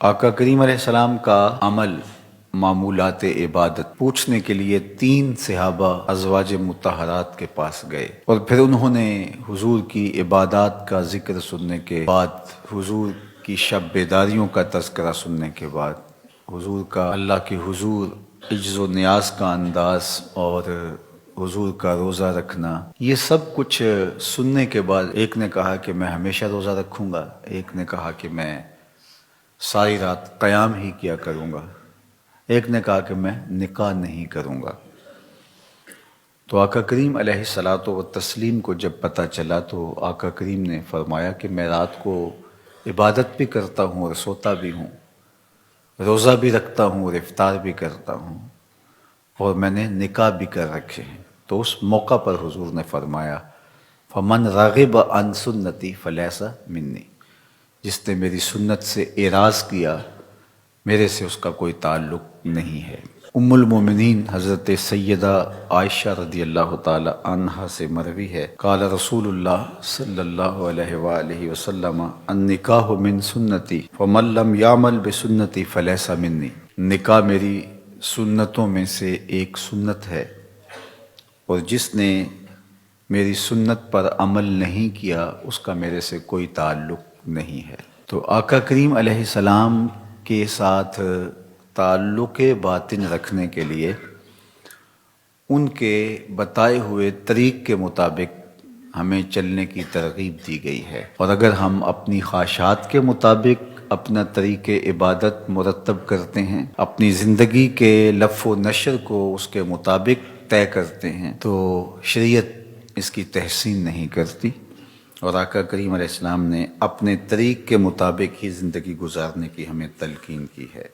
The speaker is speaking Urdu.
آقا کریم علیہ السلام کا عمل معمولات عبادت پوچھنے کے لیے 3 صحابہ ازواج مطہرات کے پاس گئے، اور پھر انہوں نے حضور کی عبادات کا ذکر سننے کے بعد، حضور کی شب بیداریوں کا تذکرہ سننے کے بعد، حضور کا اللہ کے حضور عجز و نیاز کا انداز اور حضور کا روزہ رکھنا، یہ سب کچھ سننے کے بعد ایک نے کہا کہ میں ہمیشہ روزہ رکھوں گا، ایک نے کہا کہ میں ساری رات قیام ہی کیا کروں گا، ایک نے کہا کہ میں نکاح نہیں کروں گا۔ تو آقا کریم علیہ الصلاۃ والتسلیم کو جب پتہ چلا تو آقا کریم نے فرمایا کہ میں رات کو عبادت بھی کرتا ہوں اور سوتا بھی ہوں، روزہ بھی رکھتا ہوں اور افطار بھی کرتا ہوں، اور میں نے نکاح بھی کر رکھے ہیں۔ تو اس موقع پر حضور نے فرمایا فمن راغب عن سنتی فلیس منی، جس نے میری سنت سے اعراض کیا، میرے سے اس کا کوئی تعلق نہیں ہے۔ ام المومنین حضرت سیدہ عائشہ رضی اللہ تعالی عنہا سے مروی ہے، قال رسول اللہ صلی اللہ علیہ وآلہ وسلم النکاح من سنتی فمن لم یعمل بسنتی فلیس منی، نکاح میری سنتوں میں سے ایک سنت ہے، اور جس نے میری سنت پر عمل نہیں کیا اس کا میرے سے کوئی تعلق نہیں ہے۔ تو آقا کریم علیہ السلام کے ساتھ تعلق باطن رکھنے کے لیے ان کے بتائے ہوئے طریق کے مطابق ہمیں چلنے کی ترغیب دی گئی ہے، اور اگر ہم اپنی خواہشات کے مطابق اپنا طریق عبادت مرتب کرتے ہیں، اپنی زندگی کے لف و نشر کو اس کے مطابق طے کرتے ہیں، تو شریعت اس کی تحسین نہیں کرتی، اور آقا کریم علیہ السلام نے اپنے طریق کے مطابق ہی زندگی گزارنے کی ہمیں تلقین کی ہے۔